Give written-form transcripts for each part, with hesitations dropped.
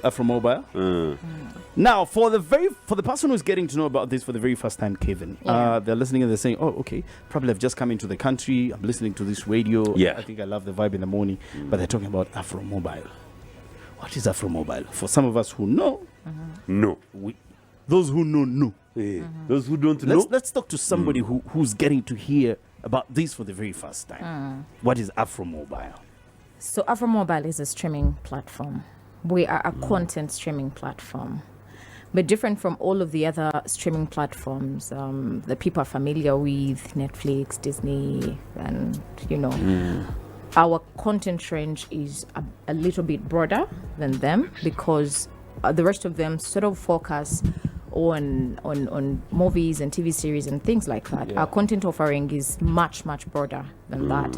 Afromobile. Now, for the person who's getting to know about this for the very first time, Kevin, they're listening and they're saying, "Oh, okay, probably I've just come into the country. I'm listening to this radio. Yeah. I think I love the vibe in the morning." But they're talking about Afromobile. What is Afromobile? For some of us who know, no. Those who know. Those who don't know. Let's talk to somebody who's getting to hear about this for the very first time. What is Afromobile? So Afromobile is a streaming platform. We are a content streaming platform. But different from all of the other streaming platforms that people are familiar with, Netflix, Disney, and, our content range is a little bit broader than them because the rest of them sort of focus on movies and TV series and things like that. Yeah. Our content offering is much, much broader than that.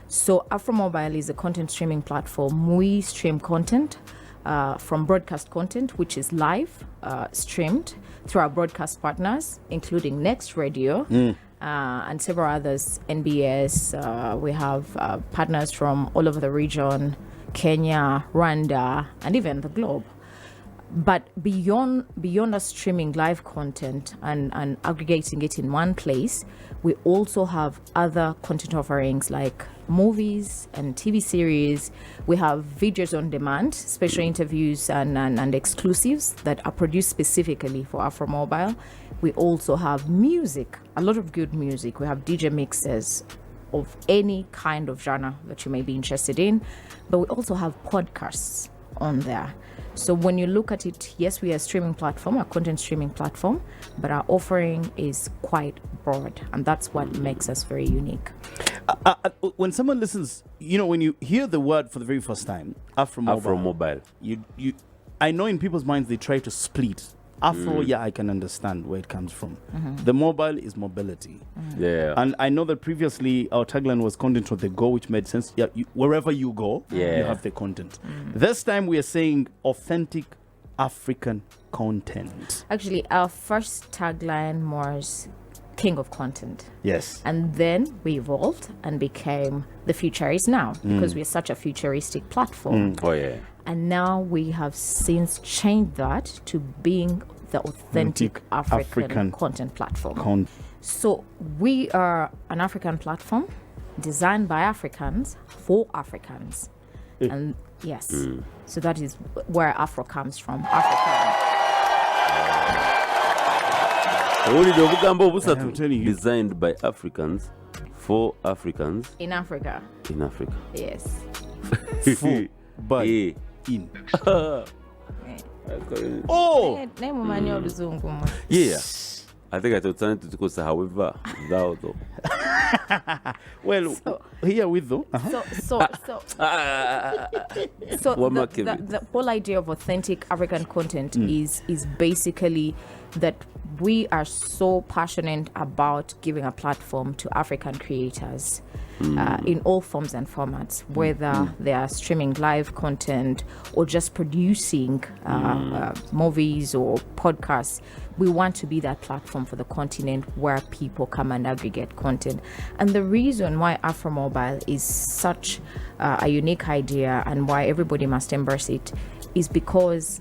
So Afromobile is a content streaming platform. We stream content from broadcast content, which is live, streamed through our broadcast partners, including Next Radio and several others, NBS. We have partners from all over the region, Kenya, Rwanda, and even the globe. But beyond us streaming live content and aggregating it in one place, we also have other content offerings like movies and TV series. We have videos on demand, special interviews and exclusives that are produced specifically for Afromobile. We also have music, a lot of good music. We have DJ mixes of any kind of genre that you may be interested in, but we also have podcasts on there. So when you look at it, yes, we are a streaming platform, a content streaming platform, but our offering is quite broad, and that's what makes us very unique. When someone listens, when you hear the word for the very first time, Afromobile, I know in people's minds they try to split. Afro, I can understand where it comes from. The mobile is mobility. Yeah. And I know that previously our tagline was content on the go, which made sense. Yeah, wherever you go, you have the content. This time we are saying authentic African content. Actually, our first tagline was King of Content. Yes. And then we evolved and became The Future Is Now, because we are such a futuristic platform. Oh, yeah. And now we have since changed that to being the authentic African content platform. So we are an African platform designed by Africans for Africans. And yes, so that is where Afro comes from. I'm telling you. Designed by Africans for Africans. In Africa. Yes. For, but in. Yeah. I think I told Sandy to go say, however, thou though. Well, here with though. So the whole idea of authentic African content is basically that we are so passionate about giving a platform to African creators in all forms and formats, whether they are streaming live content or just producing movies or podcasts. We want to be that platform for the continent where people come and aggregate content. And the reason why Afromobile is such a unique idea and why everybody must embrace it is because,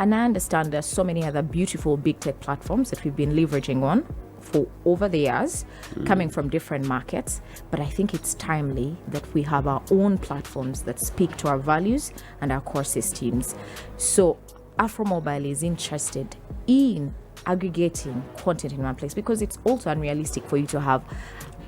and I understand there's so many other beautiful big tech platforms that we've been leveraging on for over the years, coming from different markets, but I think it's timely that we have our own platforms that speak to our values and our core systems. So Afromobile is interested in aggregating content in one place because it's also unrealistic for you to have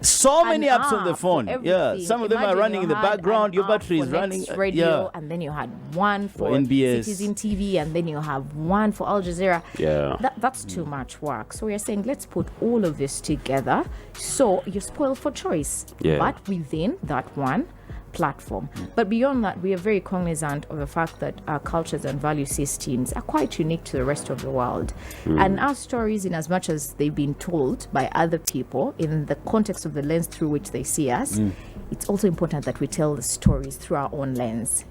so many apps on the phone. Yeah, some of them are running in the background. Your battery is running. Radio, and then you had one for NBS, Citizen TV, and then you have one for Al Jazeera. Yeah, that's too much work. So we are saying let's put all of this together, so you're spoiled for choice. Yeah. But within that one platform. But beyond that, we are very cognizant of the fact that our cultures and value systems are quite unique to the rest of the world. And our stories, in as much as they've been told by other people in the context of the lens through which they see us, it's also important that we tell the stories through our own lens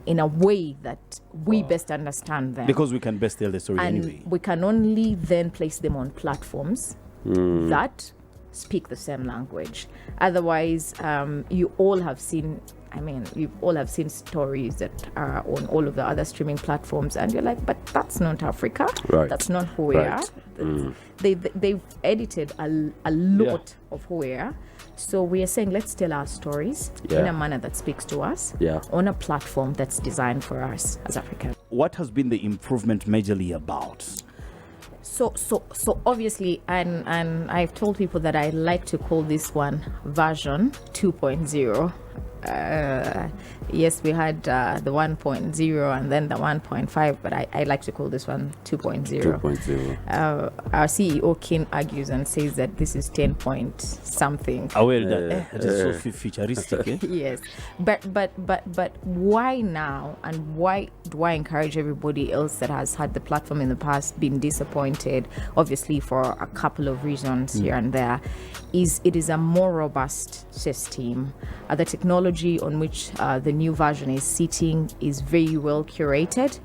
in a way that we best understand them. Because we can best tell the story anyway. We can only then place them on platforms that speak the same language. Otherwise, you all have seen I mean, you all have seen stories that are on all of the other streaming platforms, and you're like, but that's not Africa. Right. That's not who we are. They've edited a lot of who we are. So we are saying, let's tell our stories in a manner that speaks to us on a platform that's designed for us as Africans. What has been the improvement majorly about? So obviously, and I've told people that I like to call this one version 2.0. Yes, we had the 1.0 and then the 1.5, but I like to call this one 2.0. 2.0. Our CEO Kin argues and says that this is 10 point something. Oh, well, that is so futuristic. Eh? Yes, but why now, and why do I encourage everybody else that has had the platform in the past been disappointed, obviously for a couple of reasons here and there, is it is a more robust system. The technology on which the new version is sitting is very well curated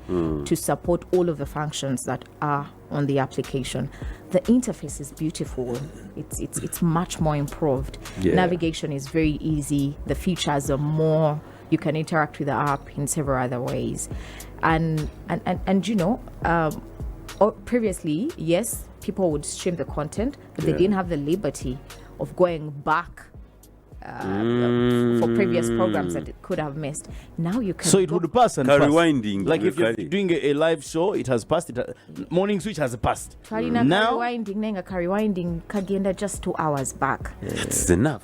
to support all of the functions that are on the application. The interface is beautiful. It's much more improved. Navigation is very easy. The features are more. You can interact with the app in several other ways, and you know, previously, yes, people would stream the content, but they didn't have the liberty of going back for previous programs that it could have missed. Now you can. So it would pass and pass. Rewinding. Like if you're doing a live show, it has passed. Morning switch has passed. Now rewinding kagenda just 2 hours back. It's enough.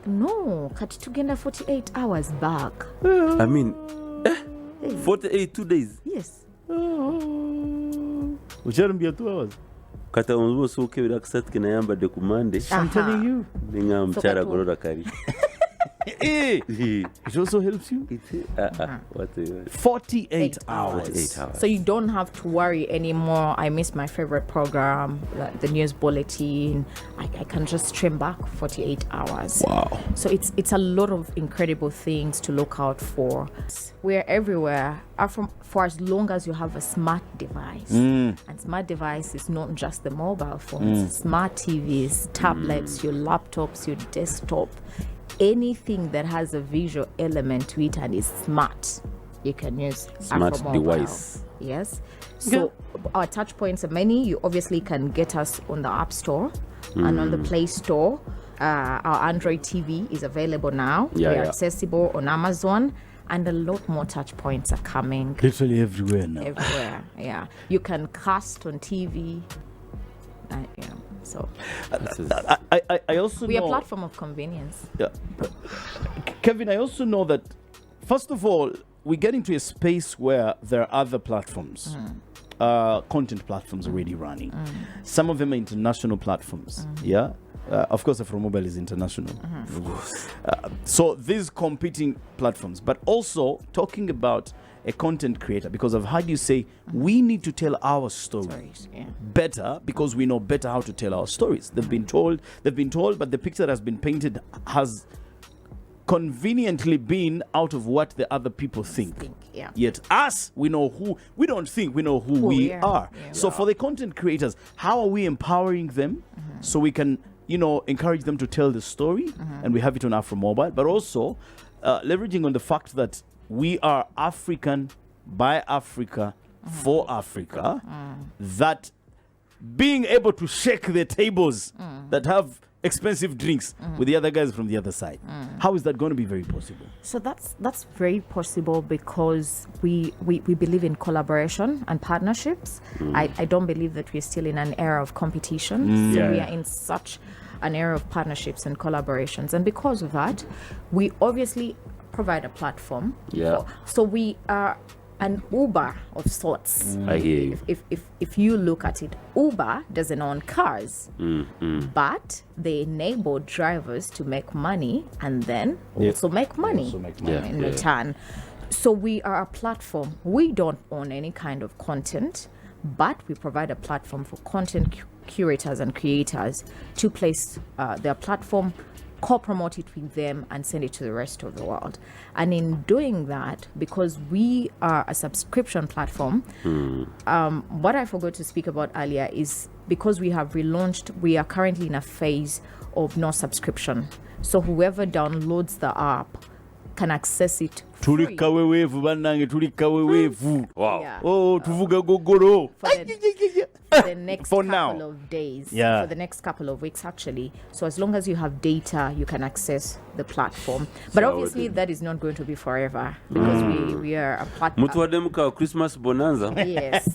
No, kati tugenda 48 hours back. I mean, 48 2 days. Yes. Which shouldn't be 2 hours. Kata onzo soke relaxat kina yamba de kumande. I'm telling you. Ninga mchara gorora kari. It also helps you. 48 hours. So you don't have to worry anymore. I miss my favorite program, the news bulletin. I can just stream back 48 hours. Wow. So it's a lot of incredible things to look out for. We're everywhere. For as long as you have a smart device. And smart device is not just the mobile phones. Smart TVs, tablets, your laptops, your desktop. Anything that has a visual element to it and is smart, you can use smart Afromobile. Device. Yes. So our touch points are many. You obviously can get us on the App Store and on the Play Store. Our Android TV is available now. We're accessible on Amazon, and a lot more touch points are coming. Literally everywhere now. Everywhere, yeah. You can cast on TV. So I also we're know, a platform of convenience. Yeah, Kevin, I also know that first of all, we get into a space where there are other platforms, content platforms already running. Some of them are international platforms. Yeah, of course, Afromobile is international. Of course. So these competing platforms, but also talking about a content creator, because I've heard you say we need to tell our stories better because we know better how to tell our stories. They've been told, but the picture that has been painted has conveniently been out of what the other people think. Yet us, we know who we don't think we know who we are. So for the content creators, how are we empowering them so we can, encourage them to tell the story, and we have it on Afromobile, but also leveraging on the fact that we are African by Africa for Africa, that being able to shake the tables that have expensive drinks with the other guys from the other side. How is that going to be very possible? So that's very possible because we believe in collaboration and partnerships. I don't believe that we're still in an era of competition. So we are in such an era of partnerships and collaborations. And because of that, we obviously provide a platform. So we are an Uber of sorts. I hear you. If you look at it, Uber doesn't own cars, but they enable drivers to make money and then also make money in return. So we are a platform. We don't own any kind of content, but we provide a platform for content curators and creators to place their platform, co-promote it with them, and send it to the rest of the world. And in doing that, because we are a subscription platform, what I forgot to speak about earlier is because we have relaunched, we are currently in a phase of no subscription. So whoever downloads the app can access it free. tulika wewevu bannange tulika wewevu Wow. Yeah. oh tuvuga gogoro For the next For couple now. of days, Yeah. for the next couple of weeks actually. So as long as you have data, you can access the platform. But So obviously that is not going to be forever because we are a platform. Mutuwadde muka Christmas bonanza. Yes.